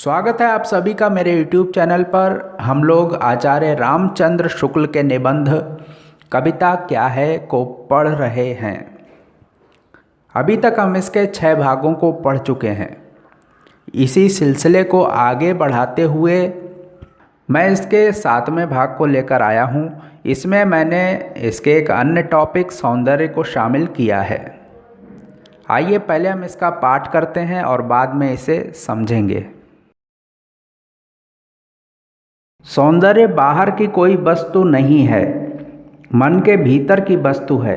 स्वागत है आप सभी का मेरे YouTube चैनल पर। हम लोग आचार्य रामचंद्र शुक्ल के निबंध कविता क्या है को पढ़ रहे हैं। अभी तक हम इसके 6 भागों को पढ़ चुके हैं। इसी सिलसिले को आगे बढ़ाते हुए मैं इसके 7वें भाग को लेकर आया हूँ। इसमें मैंने इसके एक अन्य टॉपिक सौंदर्य को शामिल किया है। आइए पहले हम इसका पाठ करते हैं और बाद में इसे समझेंगे। सौंदर्य बाहर की कोई वस्तु नहीं है, मन के भीतर की वस्तु है।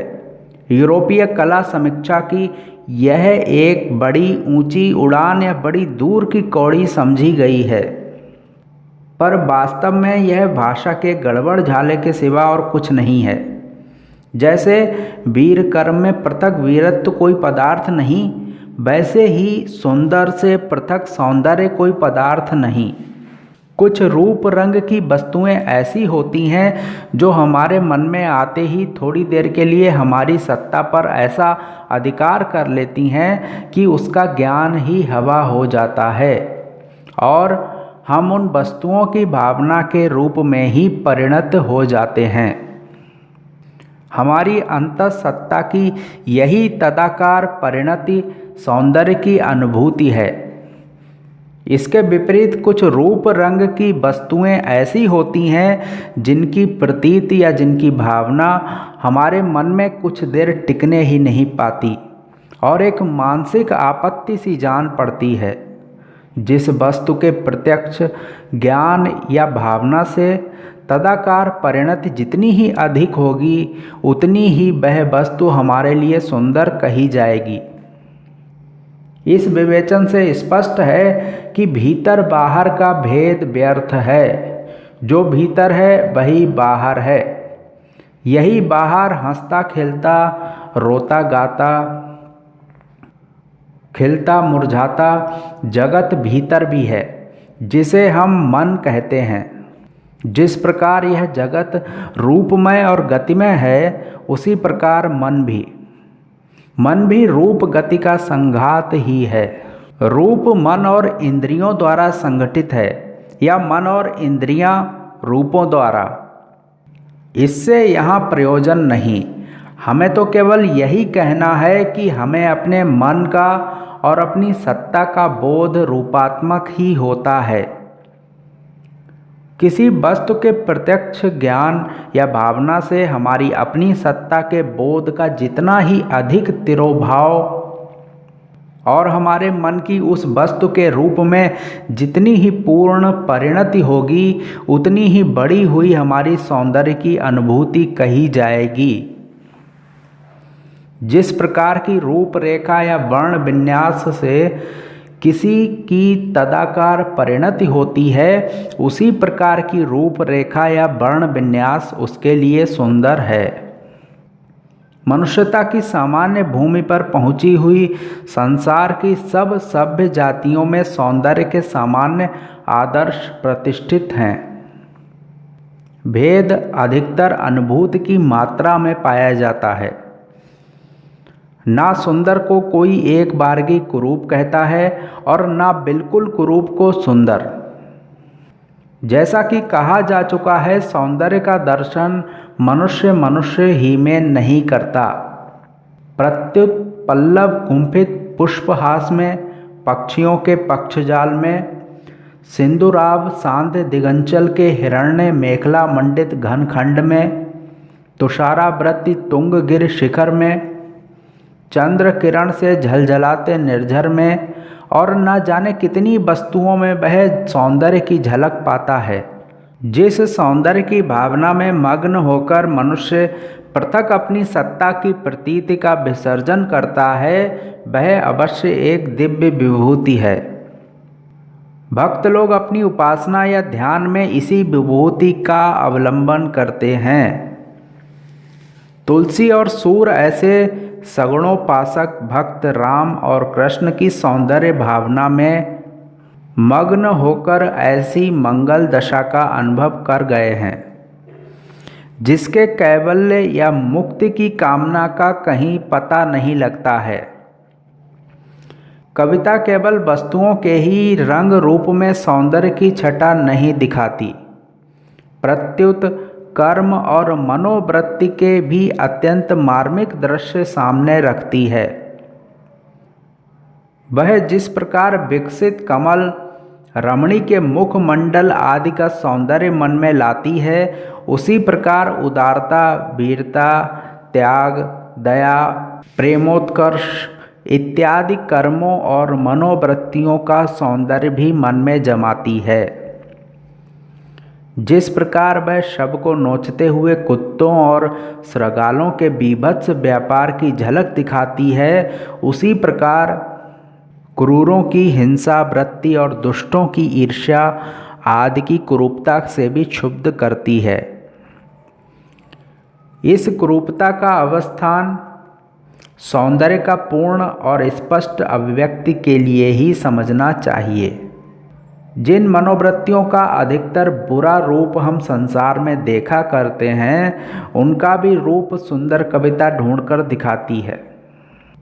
यूरोपीय कला समीक्षा की यह एक बड़ी ऊंची उड़ान या बड़ी दूर की कौड़ी समझी गई है, पर वास्तव में यह भाषा के गड़बड़ झाले के सिवा और कुछ नहीं है। जैसे वीर कर्म में पृथक वीरत्व कोई पदार्थ नहीं, वैसे ही सुंदर से पृथक सौंदर्य कोई पदार्थ नहीं। कुछ रूप रंग की वस्तुएं ऐसी होती हैं जो हमारे मन में आते ही थोड़ी देर के लिए हमारी सत्ता पर ऐसा अधिकार कर लेती हैं कि उसका ज्ञान ही हवा हो जाता है और हम उन वस्तुओं की भावना के रूप में ही परिणत हो जाते हैं। हमारी अंतःसत्ता की यही तदाकार परिणति सौंदर्य की अनुभूति है। इसके विपरीत कुछ रूप रंग की वस्तुएं ऐसी होती हैं जिनकी प्रतीति या जिनकी भावना हमारे मन में कुछ देर टिकने ही नहीं पाती और एक मानसिक आपत्ति सी जान पड़ती है। जिस वस्तु के प्रत्यक्ष ज्ञान या भावना से तदाकार परिणति जितनी ही अधिक होगी, उतनी ही वह वस्तु हमारे लिए सुंदर कही जाएगी। इस विवेचन से स्पष्ट है कि भीतर बाहर का भेद व्यर्थ है। जो भीतर है वही बाहर है। यही बाहर हंसता खेलता, रोता गाता, खिलता मुरझाता जगत भीतर भी है, जिसे हम मन कहते हैं। जिस प्रकार यह जगत रूपमय और गतिमय है, उसी प्रकार मन भी रूप गति का संघात ही है। रूप मन और इंद्रियों द्वारा संगठित है या मन और इंद्रियां रूपों द्वारा। इससे यहाँ प्रयोजन नहीं। हमें तो केवल यही कहना है कि हमें अपने मन का और अपनी सत्ता का बोध रूपात्मक ही होता है। किसी वस्तु के प्रत्यक्ष ज्ञान या भावना से हमारी अपनी सत्ता के बोध का जितना ही अधिक तिरोभाव और हमारे मन की उस वस्तु के रूप में जितनी ही पूर्ण परिणति होगी, उतनी ही बढ़ी हुई हमारी सौंदर्य की अनुभूति कही जाएगी। जिस प्रकार की रूपरेखा या वर्ण विन्यास से किसी की तदाकार परिणति होती है, उसी प्रकार की रूपरेखा या वर्ण विन्यास उसके लिए सुंदर है। मनुष्यता की सामान्य भूमि पर पहुंची हुई संसार की सब सभ्य जातियों में सौंदर्य के सामान्य आदर्श प्रतिष्ठित हैं। भेद अधिकतर अनुभूति की मात्रा में पाया जाता है। ना सुंदर को कोई एक बारगी कुरूप कहता है और ना बिल्कुल कुरूप को सुंदर। जैसा कि कहा जा चुका है, सौंदर्य का दर्शन मनुष्य ही में नहीं करता। प्रत्युत पल्लव कुंभित पुष्पहास में, पक्षियों के पक्षजाल में, सिंधुराभ शांत दिगंचल के हिरण्य मेखला मंडित घनखंड में, तुषारावृत्ति तुंग गिर शिखर में, चंद्र किरण से झलझलाते निर्झर में और न जाने कितनी वस्तुओं में वह सौंदर्य की झलक पाता है। जिस सौंदर्य की भावना में मग्न होकर मनुष्य पृथक अपनी सत्ता की प्रतीति का विसर्जन करता है, वह अवश्य एक दिव्य विभूति है। भक्त लोग अपनी उपासना या ध्यान में इसी विभूति का अवलंबन करते हैं। तुलसी और सूर ऐसे सगुणोपासक भक्त राम और कृष्ण की सौंदर्य भावना में मग्न होकर ऐसी मंगल दशा का अनुभव कर गए हैं, जिसके कैवल्य या मुक्ति की कामना का कहीं पता नहीं लगता है। कविता केवल वस्तुओं के ही रंग रूप में सौंदर्य की छटा नहीं दिखाती, प्रत्युत कर्म और मनोवृत्ति के भी अत्यंत मार्मिक दृश्य सामने रखती है। वह जिस प्रकार विकसित कमल, रमणी के मुखमंडल आदि का सौंदर्य मन में लाती है, उसी प्रकार उदारता, वीरता, त्याग, दया, प्रेमोत्कर्ष इत्यादि कर्मों और मनोवृत्तियों का सौंदर्य भी मन में जमाती है। जिस प्रकार वह शव को नोचते हुए कुत्तों और श्रगालों के बीभत्स व्यापार की झलक दिखाती है, उसी प्रकार क्रूरों की हिंसा वृत्ति और दुष्टों की ईर्ष्या आदि की कुरूपता से भी क्षुब्ध करती है। इस कुरूपता का अवस्थान सौंदर्य का पूर्ण और स्पष्ट अभिव्यक्ति के लिए ही समझना चाहिए। जिन मनोवृत्तियों का अधिकतर बुरा रूप हम संसार में देखा करते हैं, उनका भी रूप सुंदर कविता ढूंढकर दिखाती है।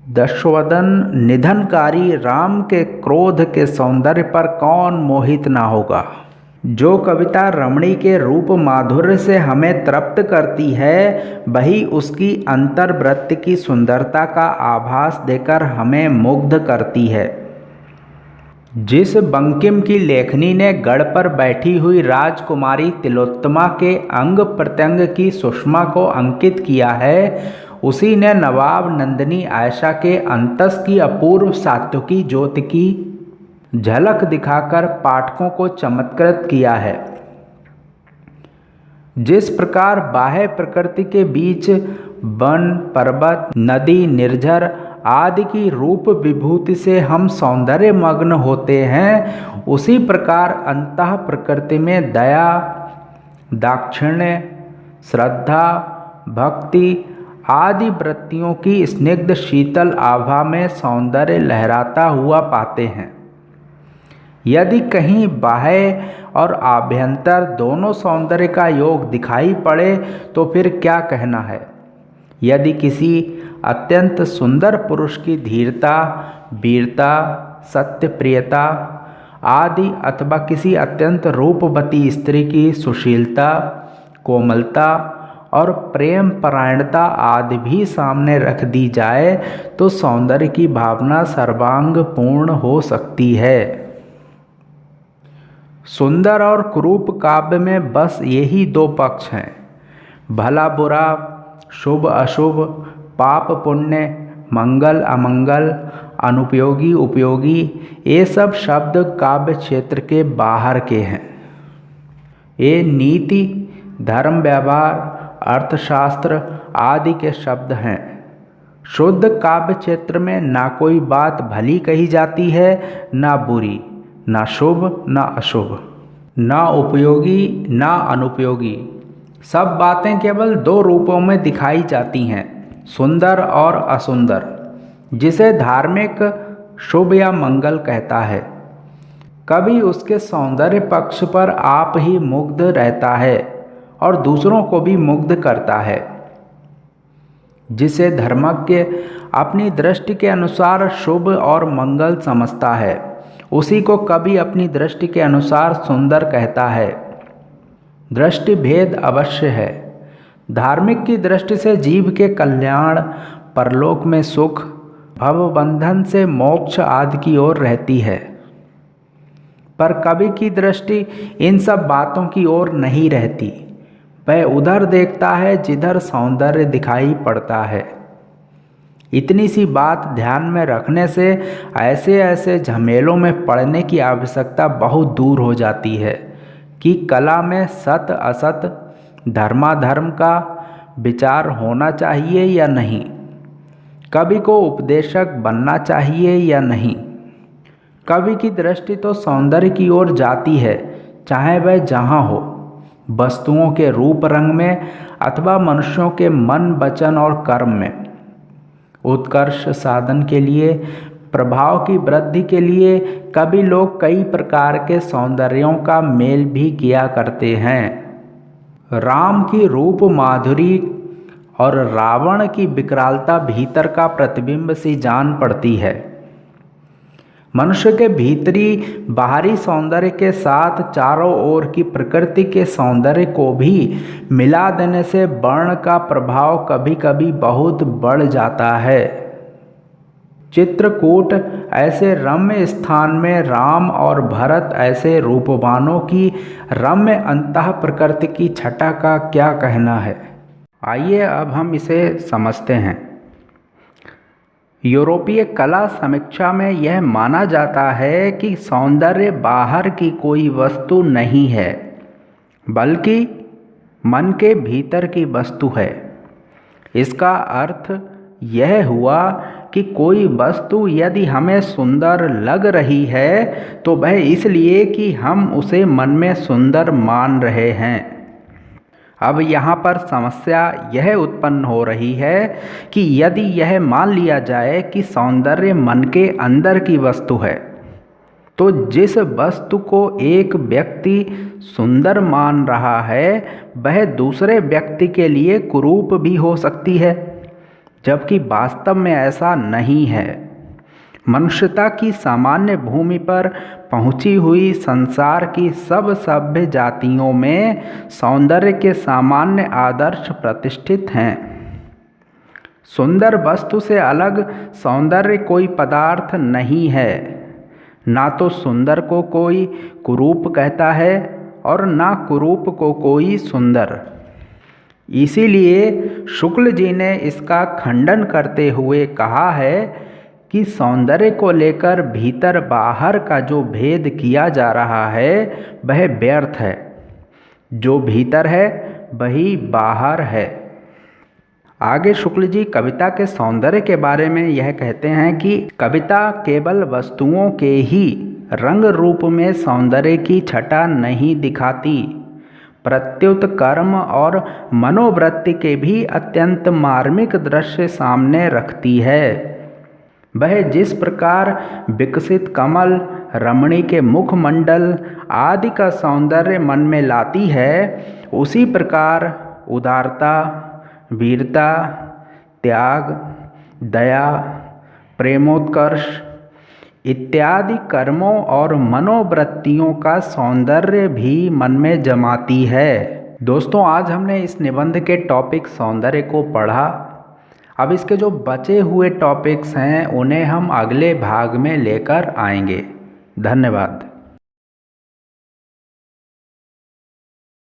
दशवदन निधनकारी राम के क्रोध के सौंदर्य पर कौन मोहित ना होगा। जो कविता रमणी के रूप माधुर्य से हमें तृप्त करती है, वही उसकी अंतर्वृत्ति की सुंदरता का आभास देकर हमें मुग्ध करती है। जिस बंकिम की लेखनी ने गढ़ पर बैठी हुई राजकुमारी तिलोत्तमा के अंग प्रत्यंग की सुषमा को अंकित किया है, उसी ने नवाब नंदिनी आयशा के अंतस की अपूर्व सात्विकी ज्योति की झलक दिखाकर पाठकों को चमत्कृत किया है। जिस प्रकार बाह्य प्रकृति के बीच वन, पर्वत, नदी, निर्झर आदि की रूप विभूति से हम सौंदर्य मग्न होते हैं, उसी प्रकार अंतः प्रकृति में दया, दाक्षिण्य, श्रद्धा, भक्ति आदि वृत्तियों की स्निग्ध शीतल आभा में सौंदर्य लहराता हुआ पाते हैं। यदि कहीं बाह्य और आभ्यंतर दोनों सौंदर्य का योग दिखाई पड़े तो फिर क्या कहना है। यदि किसी अत्यंत सुंदर पुरुष की धीरता, वीरता, सत्यप्रियता आदि अथवा किसी अत्यंत रूपवती स्त्री की सुशीलता, कोमलता और प्रेम परायणता आदि भी सामने रख दी जाए तो सौंदर्य की भावना सर्वांग पूर्ण हो सकती है। सुंदर और कुरूप काव्य में बस यही दो पक्ष हैं, भला बुरा, शुभ अशुभ, पाप पुण्य, मंगल अमंगल, अनुपयोगी उपयोगी। ये सब शब्द काव्य क्षेत्र के बाहर के हैं। ये नीति, धर्म, व्यवहार, अर्थशास्त्र आदि के शब्द हैं। शुद्ध काव्य क्षेत्र में ना कोई बात भली कही जाती है, ना बुरी, ना शुभ, ना अशुभ, ना उपयोगी, ना अनुपयोगी। सब बातें केवल दो रूपों में दिखाई जाती हैं, सुंदर और असुंदर, जिसे धार्मिक शुभ या मंगल कहता है। कभी उसके सौंदर्य पक्ष पर आप ही मुग्ध रहता है और दूसरों को भी मुग्ध करता है। जिसे धर्मज्ञ अपनी दृष्टि के अनुसार शुभ और मंगल समझता है, उसी को कभी अपनी दृष्टि के अनुसार सुंदर कहता है। दृष्टि भेद अवश्य है। धार्मिक की दृष्टि से जीव के कल्याण, परलोक में सुख, भवबंधन से मोक्ष आदि की ओर रहती है, पर कवि की दृष्टि इन सब बातों की ओर नहीं रहती। वह उधर देखता है जिधर सौंदर्य दिखाई पड़ता है। इतनी सी बात ध्यान में रखने से ऐसे ऐसे झमेलों में पड़ने की आवश्यकता बहुत दूर हो जाती है कि कला में सत असत, धर्माधर्म का विचार होना चाहिए या नहीं, कवि को उपदेशक बनना चाहिए या नहीं। कवि की दृष्टि तो सौंदर्य की ओर जाती है, चाहे वह जहाँ हो, वस्तुओं के रूप रंग में अथवा मनुष्यों के मन, वचन और कर्म में। उत्कर्ष साधन के लिए, प्रभाव की वृद्धि के लिए कवि लोग कई प्रकार के सौंदर्यों का मेल भी किया करते हैं। राम की रूप माधुरी और रावण की विकरालता भीतर का प्रतिबिंब सी जान पड़ती है। मनुष्य के भीतरी बाहरी सौंदर्य के साथ चारों ओर की प्रकृति के सौंदर्य को भी मिला देने से वर्ण का प्रभाव कभी कभी बहुत बढ़ जाता है। चित्रकूट ऐसे रम्य स्थान में राम और भरत ऐसे रूपवानों की रम्य अंतः प्रकृति की छटा का क्या कहना है। आइए अब हम इसे समझते हैं। यूरोपीय कला समीक्षा में यह माना जाता है कि सौंदर्य बाहर की कोई वस्तु नहीं है, बल्कि मन के भीतर की वस्तु है। इसका अर्थ यह हुआ कि कोई वस्तु यदि हमें सुंदर लग रही है तो वह इसलिए कि हम उसे मन में सुंदर मान रहे हैं। अब यहाँ पर समस्या यह उत्पन्न हो रही है कि यदि यह मान लिया जाए कि सौंदर्य मन के अंदर की वस्तु है, तो जिस वस्तु को एक व्यक्ति सुंदर मान रहा है वह दूसरे व्यक्ति के लिए कुरूप भी हो सकती है, जबकि वास्तव में ऐसा नहीं है। मनुष्यता की सामान्य भूमि पर पहुंची हुई संसार की सब सभ्य जातियों में सौंदर्य के सामान्य आदर्श प्रतिष्ठित हैं। सुंदर वस्तु से अलग सौंदर्य कोई पदार्थ नहीं है। ना तो सुंदर को कोई कुरूप कहता है और ना कुरूप को कोई सुंदर। इसीलिए शुक्ल जी ने इसका खंडन करते हुए कहा है कि सौंदर्य को लेकर भीतर बाहर का जो भेद किया जा रहा है वह व्यर्थ है। जो भीतर है वही बाहर है। आगे शुक्ल जी कविता के सौंदर्य के बारे में यह कहते हैं कि कविता केवल वस्तुओं के ही रंग रूप में सौंदर्य की छटा नहीं दिखाती, प्रत्युत कर्म और मनोवृत्ति के भी अत्यंत मार्मिक दृश्य सामने रखती है। वह जिस प्रकार विकसित कमल, रमणी के मुखमंडल आदि का सौंदर्य मन में लाती है, उसी प्रकार उदारता, वीरता, त्याग, दया, प्रेमोत्कर्ष इत्यादि कर्मों और मनोवृत्तियों का सौंदर्य भी मन में जमाती है। दोस्तों, आज हमने इस निबंध के टॉपिक सौंदर्य को पढ़ा। अब इसके जो बचे हुए टॉपिक्स हैं उन्हें हम अगले भाग में लेकर आएंगे। धन्यवाद।